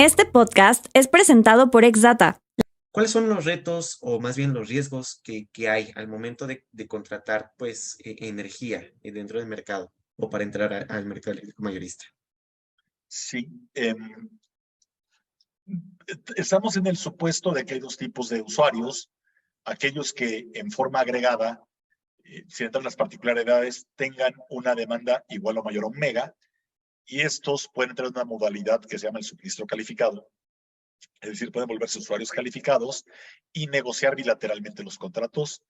Este podcast es presentado por Exdata. ¿Cuáles son los retos o más bien los riesgos que hay al momento de contratar pues energía dentro del mercado o para entrar al mercado eléctrico mayorista? Sí, estamos en el supuesto de que hay dos tipos de usuarios, aquellos que en forma agregada, sin entrar en las particularidades, tengan una demanda igual o mayor a un mega, y estos pueden entrar en una modalidad que se llama el suministro calificado, es decir, pueden volverse usuarios calificados y negociar bilateralmente los contratos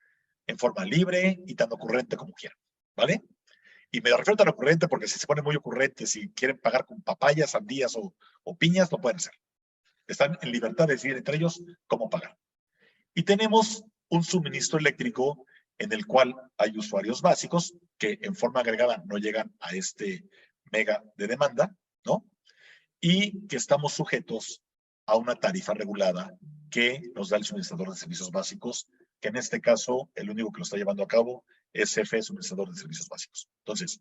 en forma libre y tan ocurrente como quieran, ¿vale? Y me refiero a tan ocurrente porque si se ponen muy ocurrentes y quieren pagar con papayas, sandías o piñas, lo pueden hacer. Están en libertad de decidir entre ellos cómo pagar. Y tenemos un suministro eléctrico en el cual hay usuarios básicos que en forma agregada no llegan a este mega de demanda, ¿no? Y que estamos sujetos a una tarifa regulada que nos da el suministrador de servicios básicos, que en este caso el único que lo está llevando a cabo es CFE, suministrador de servicios básicos. Entonces,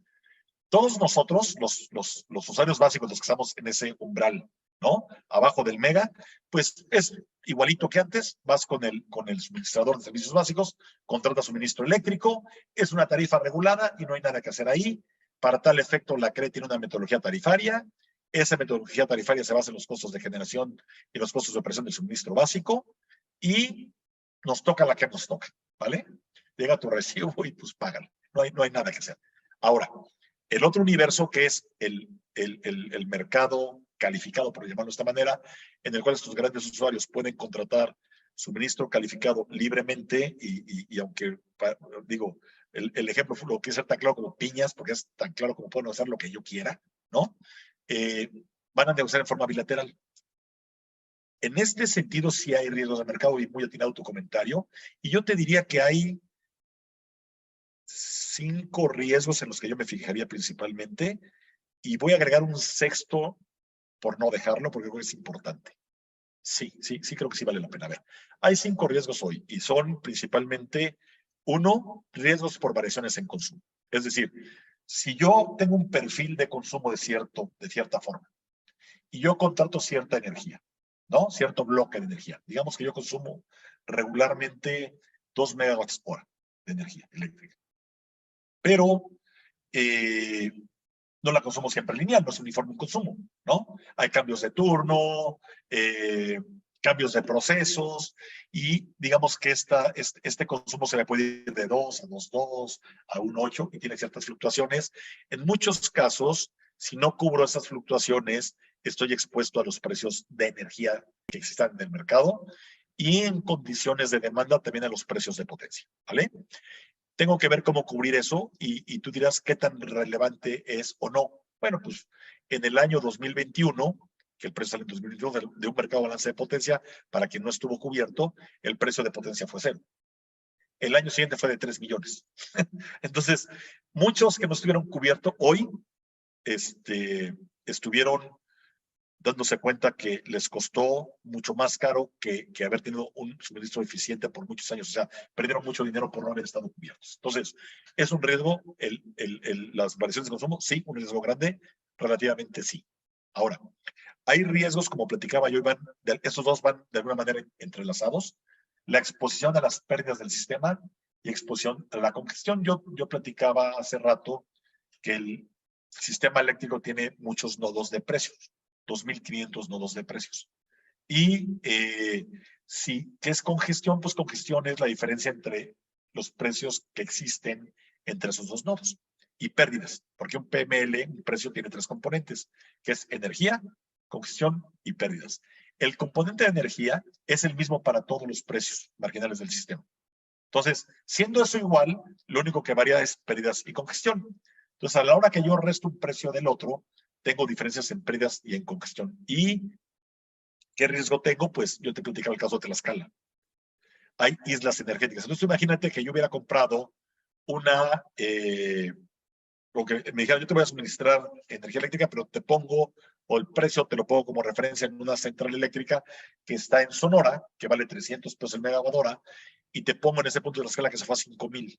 todos nosotros, los usuarios básicos, los que estamos en ese umbral, ¿no? Abajo del mega, pues es igualito que antes, vas con el suministrador de servicios básicos, contratas suministro eléctrico, es una tarifa regulada y no hay nada que hacer ahí. Para tal efecto, la CRE tiene una metodología tarifaria. Esa metodología tarifaria se basa en los costos de generación y los costos de operación del suministro básico y nos toca la que nos toca, ¿vale? Llega tu recibo y pues págalo. No hay nada que hacer. Ahora, el otro universo que es el mercado calificado, por llamarlo de esta manera, en el cual estos grandes usuarios pueden contratar suministro calificado libremente y aunque, digo, el ejemplo lo quiere ser tan claro como piñas, porque es tan claro como puedo hacer lo que yo quiera, ¿no? Van a negociar en forma bilateral. En este sentido sí hay riesgos de mercado y muy atinado tu comentario, y yo te diría que hay 5 riesgos en los que yo me fijaría principalmente, y voy a agregar un sexto por no dejarlo, porque creo que es importante. Sí, creo que sí vale la pena. A ver, hay 5 riesgos hoy, y son principalmente, uno, riesgos por variaciones en consumo. Es decir, si yo tengo un perfil de consumo de cierta forma, y yo contrato cierta energía, ¿no? Cierto bloque de energía. Digamos que yo consumo regularmente 2 megawatts hora de energía eléctrica. Pero no la consumo siempre lineal, no es uniforme un consumo, ¿no? Hay cambios de turno, cambios de procesos, y digamos que este consumo se le puede ir de 2 a 2.2 a 1.8 y tiene ciertas fluctuaciones. En muchos casos, si no cubro esas fluctuaciones, estoy expuesto a los precios de energía que existan en el mercado y en condiciones de demanda también a los precios de potencia, ¿vale? Tengo que ver cómo cubrir eso y tú dirás qué tan relevante es o no. Bueno, pues en el año 2021, que el precio sale en 2021 de un mercado de balance de potencia, para quien no estuvo cubierto, el precio de potencia fue 0. El año siguiente fue de 3 millones. Entonces, muchos que no estuvieron cubiertos hoy estuvieron dándose cuenta que les costó mucho más caro que haber tenido un suministro eficiente por muchos años. O sea, perdieron mucho dinero por no haber estado cubiertos. Entonces, ¿es un riesgo las variaciones de consumo? Sí, un riesgo grande, relativamente sí. Ahora, hay riesgos, como platicaba yo, esos dos van de alguna manera entrelazados. La exposición a las pérdidas del sistema y exposición a la congestión. Yo platicaba hace rato que el sistema eléctrico tiene muchos nodos de precios. 2.500 nodos de precios. Y sí, ¿qué es congestión? Pues congestión es la diferencia entre los precios que existen entre esos dos nodos y pérdidas, porque un PML, un precio, tiene 3 componentes, que es energía, congestión y pérdidas. El componente de energía es el mismo para todos los precios marginales del sistema. Entonces, siendo eso igual, lo único que varía es pérdidas y congestión. Entonces, a la hora que yo resto un precio del otro, tengo diferencias en pérdidas y en congestión. ¿Y qué riesgo tengo? Pues yo te platicaba el caso de Tlaxcala. Hay islas energéticas. Entonces, imagínate que yo hubiera comprado una, o que me dijeran, yo te voy a suministrar energía eléctrica, pero te pongo, o el precio te lo pongo como referencia en una central eléctrica que está en Sonora, que vale 300 pesos el megawatt hora, y te pongo en ese punto de la escala que se fue a 5,000.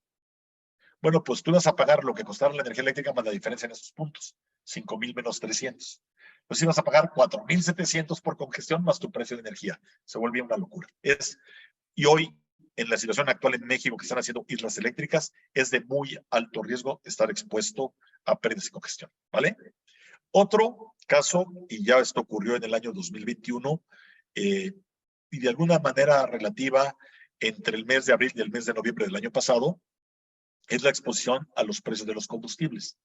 Bueno, pues tú vas a pagar lo que costara la energía eléctrica más la diferencia en esos puntos, 5,000 menos 300. pues ibas a pagar 4,700 por congestión más tu precio de energía. Se volvía una locura. Y hoy, en la situación actual en México que están haciendo islas eléctricas, es de muy alto riesgo estar expuesto a pérdidas y congestión, ¿vale? Otro caso, y ya esto ocurrió en el año 2021, y de alguna manera relativa entre el mes de abril y el mes de noviembre del año pasado, es la exposición a los precios de los combustibles.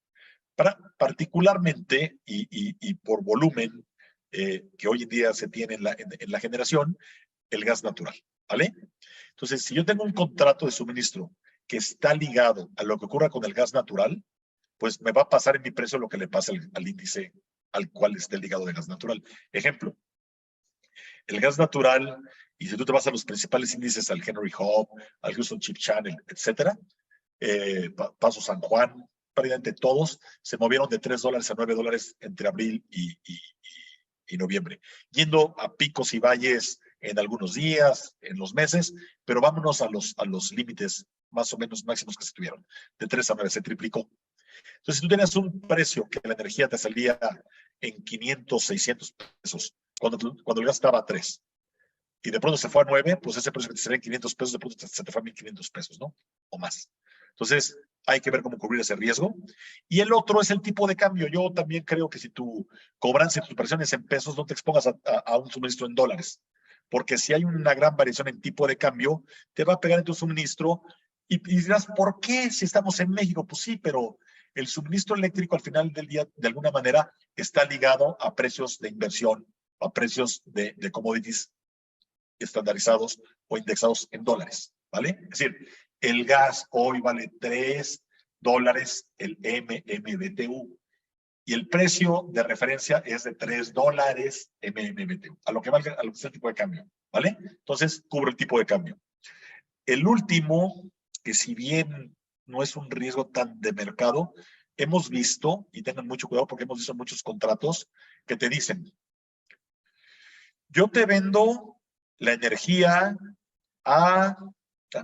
Particularmente, y por volumen que hoy en día se tiene en la generación, el gas natural, ¿vale? Entonces, si yo tengo un contrato de suministro que está ligado a lo que ocurra con el gas natural, pues me va a pasar en mi precio lo que le pasa al índice al cual esté ligado de gas natural. Ejemplo, el gas natural, y si tú te vas a los principales índices, al Henry Hub, al Houston Ship Channel, etcétera, Paso San Juan, prácticamente todos se movieron de $3 a $9 entre abril y noviembre, yendo a picos y valles en algunos días, en los meses, pero vámonos a los límites más o menos máximos que se tuvieron. De 3 a 9 se triplicó. Entonces, si tú tenías un precio que la energía te salía en 500, 600 pesos, cuando el gas estaba a 3, y de pronto se fue a 9, pues ese precio que te salía en 500 pesos, de pronto se te fue a 1,500 pesos, ¿no? O más. Entonces, hay que ver cómo cubrir ese riesgo. Y el otro es el tipo de cambio. Yo también creo que si tu cobranza y tus operaciones en pesos, no te expongas a un suministro en dólares. Porque si hay una gran variación en tipo de cambio, te va a pegar en tu suministro y dirás, ¿por qué? Si estamos en México, pues sí, pero el suministro eléctrico al final del día, de alguna manera, está ligado a precios de inversión, a precios de commodities estandarizados o indexados en dólares, ¿vale? Es decir, el gas hoy vale $3 el MMBTU y el precio de referencia es de $3 MMBTU, a lo que valga, a lo que sea el tipo de cambio, ¿vale? Entonces, cubre el tipo de cambio. El último, que si bien no es un riesgo tan de mercado, hemos visto, y tengan mucho cuidado porque hemos visto muchos contratos que te dicen, yo te vendo la energía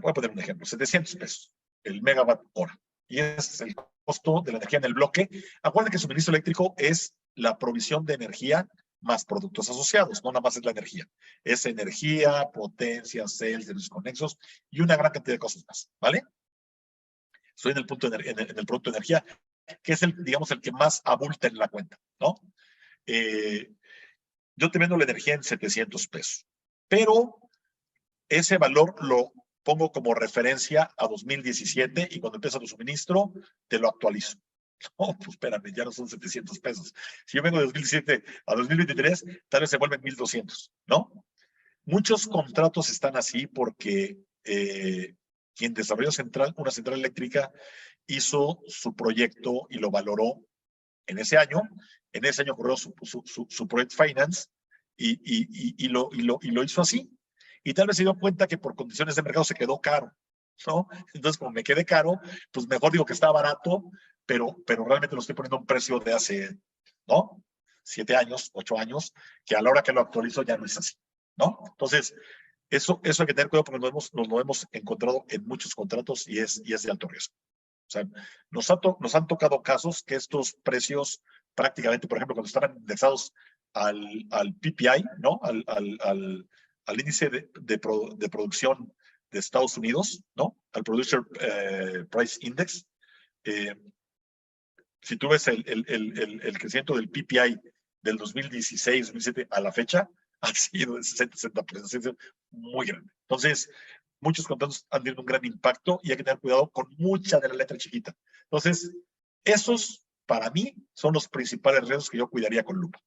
voy a poner un ejemplo, 700 pesos, el megawatt hora. Y ese es el costo de la energía en el bloque. Acuérdense que el suministro eléctrico es la provisión de energía más productos asociados, no nada más es la energía. Es energía, potencia, sales, servicios conexos y una gran cantidad de cosas más, ¿vale? Estoy en el punto en el producto de energía, que es digamos, el que más abulta en la cuenta, ¿no? Yo te vendo la energía en 700 pesos, pero ese valor lo pongo como referencia a 2017 y cuando empieza tu suministro, te lo actualizo. No, pues espérame, ya no son 700 pesos. Si yo vengo de 2017 a 2023, tal vez se vuelven 1,200, ¿no? Muchos contratos están así porque quien desarrolló una central eléctrica hizo su proyecto y lo valoró en ese año. En ese año ocurrió su Project Finance y lo hizo así. Y tal vez se dio cuenta que por condiciones de mercado se quedó caro, ¿no? Entonces, como me quedé caro, pues mejor digo que está barato, pero realmente lo estoy poniendo a un precio de hace, ¿no? 7 años, 8 años, que a la hora que lo actualizo ya no es así, ¿no? Entonces, eso hay que tener cuidado porque nos lo hemos encontrado en muchos contratos y es de alto riesgo. O sea, nos han tocado casos que estos precios prácticamente, por ejemplo, cuando estaban indexados al PPI, ¿no? Al índice de producción de Estados Unidos, ¿no? Al Producer Price Index. Si tú ves el crecimiento del PPI del 2016, 2017 a la fecha, ha sido de 60%, muy grande. Entonces, muchos contratos han tenido un gran impacto y hay que tener cuidado con mucha de la letra chiquita. Entonces, esos, para mí, son los principales riesgos que yo cuidaría con lupa.